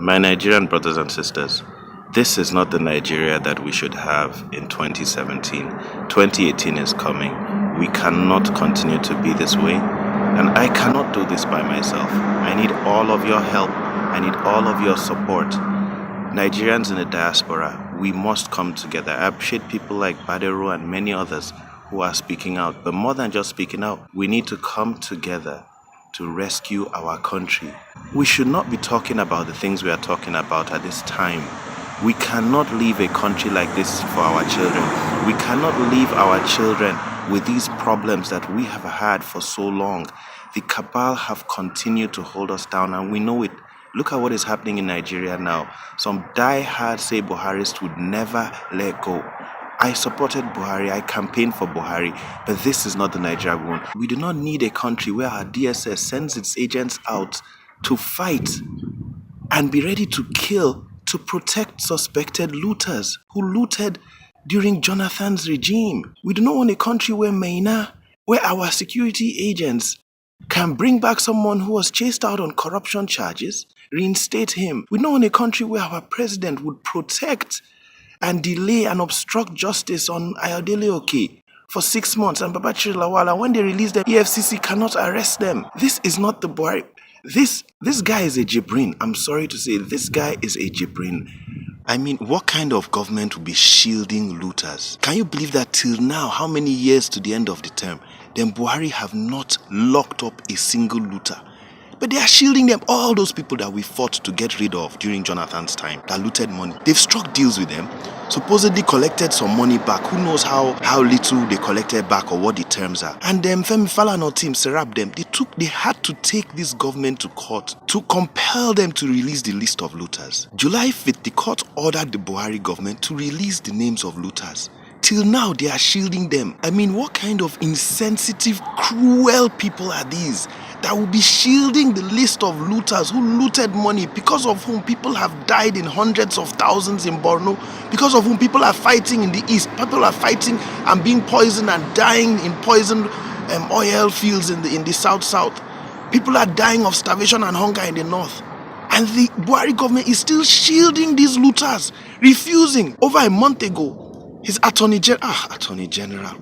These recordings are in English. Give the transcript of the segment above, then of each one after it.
My Nigerian brothers and sisters, this is not the Nigeria that we should have in 2017. 2018 is coming. We cannot continue to be this way, and I cannot do this by myself. I need all of your help. I need all of your support. Nigerians in the diaspora, we must come together. I appreciate people like Badero and many others who are speaking out, but more than just speaking out, we need to come together to rescue our country. We should not be talking about the things we are talking about at this time. We cannot leave a country like this for our children. We cannot leave our children with these problems that we have had for so long. The cabal have continued to hold us down, and we know it. Look at what is happening in Nigeria now. Some die-hard say Buharists would never let go. I supported Buhari, I campaigned for Buhari, but this is not the Nigeria we want. We do not need a country where our DSS sends its agents out to fight and be ready to kill to protect suspected looters who looted during Jonathan's regime. We do not want a country where our security agents can bring back someone who was chased out on corruption charges, reinstate him. We don't want a country where our president would protect and delay and obstruct justice on Ayodele for 6 months, and Babachir Lawal, and when they release them, EFCC cannot arrest them. This is not the Buhari. This guy is a Jibrin. I'm sorry to say, this guy is a Jibrin. I mean, what kind of government would be shielding looters? Can you believe that till now, how many years to the end of the term, then Buhari have not locked up a single looter? But they are shielding them. All those people that we fought to get rid of during Jonathan's time, that looted money, they've struck deals with them, supposedly collected some money back. Who knows how little they collected back or what the terms are. And then Femi Falana team, Serap them, they had to take this government to court to compel them to release the list of looters. July 5th, the court ordered the Buhari government to release the names of looters. Till now, they are shielding them. I mean, what kind of insensitive, cruel people are these that will be shielding the list of looters who looted money, because of whom people have died in hundreds of thousands in Borno, because of whom people are fighting in the east, people are fighting and being poisoned and dying in poisoned oil fields in the south. People are dying of starvation and hunger in the north. And the Buhari government is still shielding these looters, refusing. Over a month ago, his Attorney General,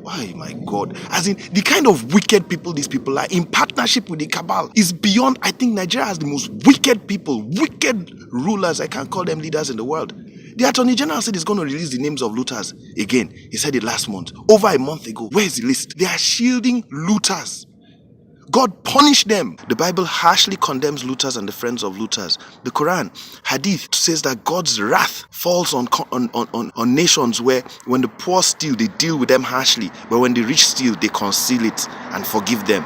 why, my God, as in the kind of wicked people these people are in partnership with the cabal is beyond. I think Nigeria has the most wicked people, wicked rulers, I can't call them leaders in the world. The Attorney General said he's going to release the names of looters again. He said it last month, over a month ago. Where is the list? They are shielding looters. God punish them. The Bible harshly condemns looters and the friends of looters. The Quran, Hadith, says that God's wrath falls on nations where when the poor steal, they deal with them harshly, but when the rich steal, they conceal it and forgive them.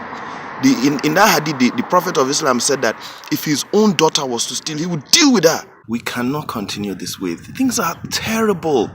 In that Hadith, the Prophet of Islam said that if his own daughter was to steal, he would deal with her. We cannot continue this way. Things are terrible.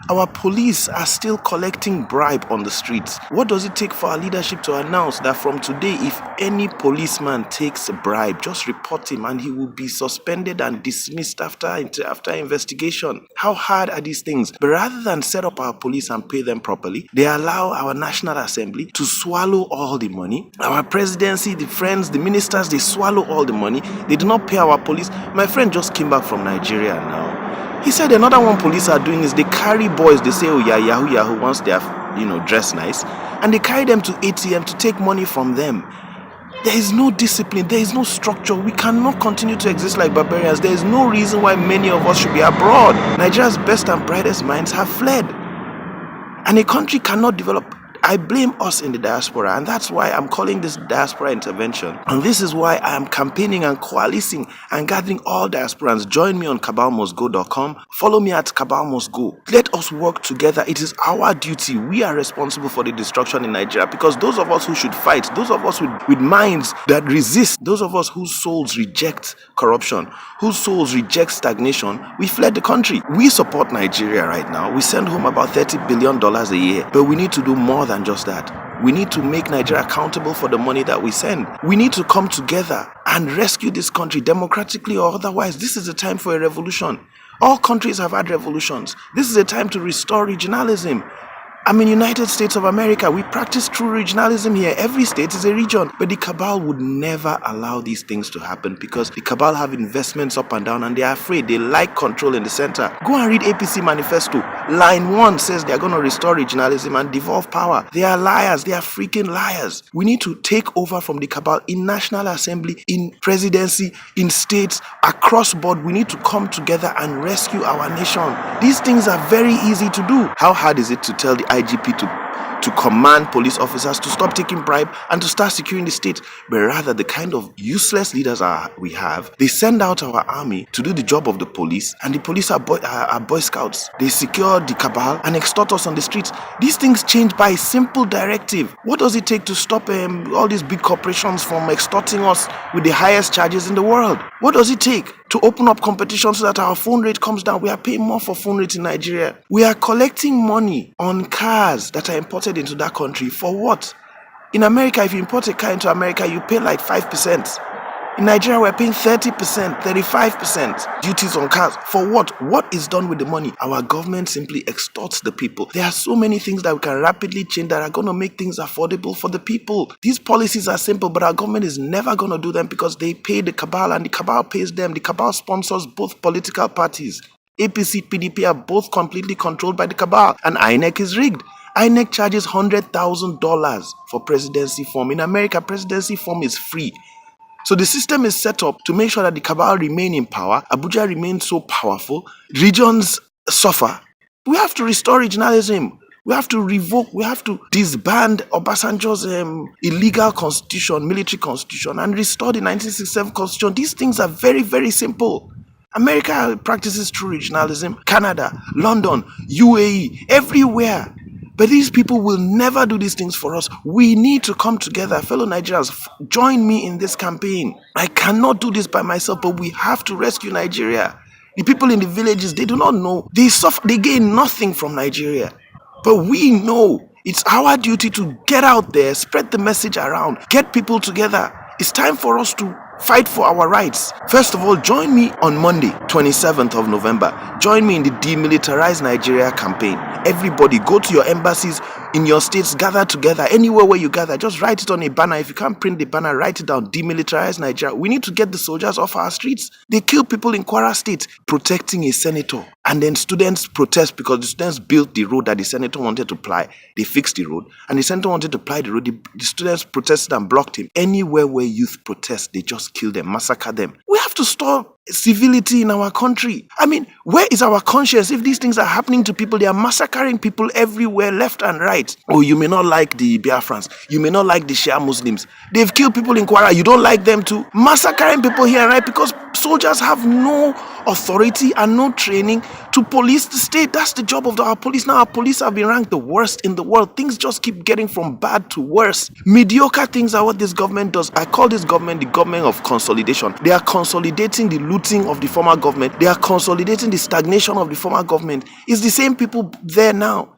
Our police are still collecting bribe on the streets. What does it take for our leadership to announce that from today, if any policeman takes a bribe, just report him and he will be suspended and dismissed after investigation? How hard are these things? But rather than set up our police and pay them properly, they allow our National Assembly to swallow all the money. Our presidency, the friends, the ministers, they swallow all the money. They do not pay our police. My friend just came back from Nigeria now. He said another one police are doing is they carry boys, they say, oh yeah, yahoo, once they are, dressed nice, and they carry them to ATM to take money from them. There is no discipline, there is no structure. We cannot continue to exist like barbarians. There is no reason why many of us should be abroad. Nigeria's best and brightest minds have fled. And a country cannot develop. I blame us in the diaspora, and that's why I'm calling this diaspora intervention. And this is why I am campaigning and coalescing and gathering all diasporans. Join me on cabalmustgo.com. Follow me at cabalmustgo. Let us work together. It is our duty. We are responsible for the destruction in Nigeria, because those of us who should fight, those of us with minds that resist, those of us whose souls reject corruption, whose souls reject stagnation, we fled the country. We support Nigeria right now. We send home about $30 billion a year, but we need to do more than just that. We need to make Nigeria accountable for the money that we send. We need to come together and rescue this country democratically or otherwise. This is a time for a revolution. All countries have had revolutions. This is a time to restore regionalism. I'm in United States of America. We practice true regionalism here. Every state is a region. But the cabal would never allow these things to happen because the cabal have investments up and down and they are afraid. They like control in the center. Go and read APC manifesto. Line 1 says they are going to restore regionalism and devolve power. They are liars. They are freaking liars. We need to take over from the cabal in National Assembly, in presidency, in states, across board. We need to come together and rescue our nation. These things are very easy to do. How hard is it to tell the IGP to command police officers to stop taking bribe and to start securing the state? But rather, the kind of useless leaders we have, they send out our army to do the job of the police, and the police are Boy Scouts. They secure the cabal and extort us on the streets. These things change by a simple directive. What does it take to stop all these big corporations from extorting us with the highest charges in the world? What does it take to open up competition so that our phone rate comes down? We are paying more for phone rate in Nigeria. We are collecting money on cars that are imported into that country. For what? In America, if you import a car into America, you pay like 5%. In Nigeria, we're paying 30%, 35% duties on cars. For what? What is done with the money? Our government simply extorts the people. There are so many things that we can rapidly change that are going to make things affordable for the people. These policies are simple, but our government is never going to do them because they pay the cabal and the cabal pays them. The cabal sponsors both political parties. APC, PDP are both completely controlled by the cabal, and INEC is rigged. INEC charges $100,000 for presidency form. In America, presidency form is free. So the system is set up to make sure that the cabal remain in power. Abuja remains so powerful. Regions suffer. We have to restore regionalism. We have to disband Obasanjo's illegal constitution, military constitution, and restore the 1967 constitution. These things are very, very simple. America practices true regionalism. Canada, London, UAE, everywhere. But these people will never do these things for us. We need to come together. Fellow Nigerians, join me in this campaign. I cannot do this by myself, but we have to rescue Nigeria. The people in the villages, they do not know. They suffer. They gain nothing from Nigeria. But we know it's our duty to get out there, spread the message around, get people together. It's time for us to fight for our rights. First of all, join me on Monday, 27th of November. Join me in the Demilitarize Nigeria campaign. Everybody, go to your embassies in your states, gather together. Anywhere where you gather, just write it on a banner. If you can't print the banner, write it down. Demilitarize Nigeria. We need to get the soldiers off our streets. They kill people in Kwara State protecting a senator. And then students protest because the students built the road that the senator wanted to ply. They fixed the road. And the senator wanted to ply the road. The students protested and blocked him. Anywhere where youth protest, they just kill them, massacre them. We have to stop civility in our country. I mean, where is our conscience if these things are happening to people? They are massacring people everywhere, left and right. Oh, you may not like the Biafrans. You may not like the Shia Muslims. They've killed people in Kwara. You don't like them too? Massacring people here and right because soldiers have no authority and no training to police the state. That's the job of our police. Now our police have been ranked the worst in the world. Things just keep getting from bad to worse. Mediocre things are what this government does. I call this government the government of consolidation. They are consolidating the looting of the former government. They are consolidating the stagnation of the former government. It's the same people there now,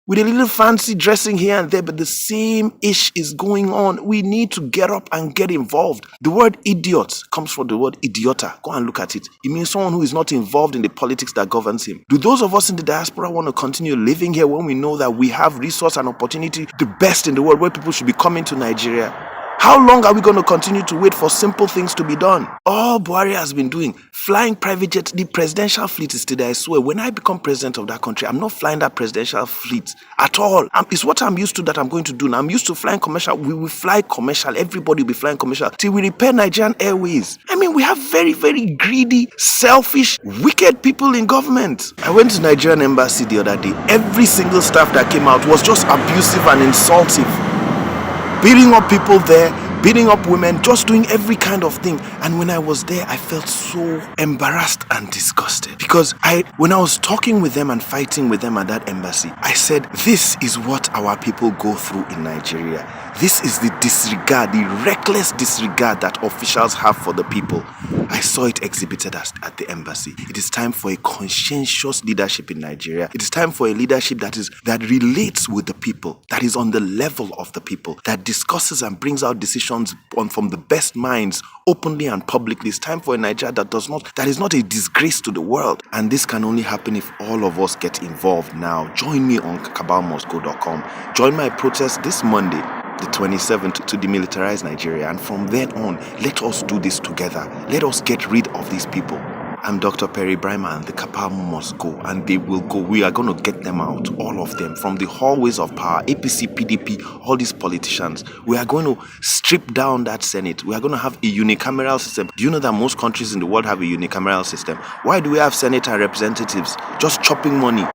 with a little fancy dressing here and there, but the same ish is going on. We need to get up and get involved. The word idiot comes from the word idiota. Go and look at it. It means someone who is not involved in the politics that governs him. Do those of us in the diaspora want to continue living here when we know that we have resource and opportunity, the best in the world, where people should be coming to Nigeria? How long are we going to continue to wait for simple things to be done? All Buhari has been doing, flying private jets, the presidential fleet is still there. I swear, when I become president of that country, I'm not flying that presidential fleet at all. It's what I'm used to that I'm going to do now. I'm used to flying commercial. We will fly commercial. Everybody will be flying commercial till we repair Nigerian Airways. I mean, we have very, very greedy, selfish, wicked people in government. I went to Nigerian embassy the other day. Every single staff that came out was just abusive and insultive. Beating up people there, beating up women, just doing every kind of thing. And when I was there, I felt so embarrassed and disgusted. Because when I was talking with them and fighting with them at that embassy, I said, this is what our people go through in Nigeria. This is the disregard, the reckless disregard that officials have for the people. I saw it exhibited at the embassy. It is time for a conscientious leadership in Nigeria. It is time for a leadership that relates with the people, that is on the level of the people, that discusses and brings out decisions solutions from the best minds openly and publicly. It's time for a Nigeria that is not a disgrace to the world. And this can only happen if all of us get involved now. Join me on kabalmustgo.com. Join my protest this Monday, the 27th, to demilitarize Nigeria. And from then on, let us do this together. Let us get rid of these people. I'm Dr. Perry Bryman, and the Kabal must go, and they will go. We are going to get them out, all of them, from the hallways of power, APC, PDP, all these politicians. We are going to strip down that Senate. We are going to have a unicameral system. Do you know that most countries in the world have a unicameral system? Why do we have Senate and representatives just chopping money?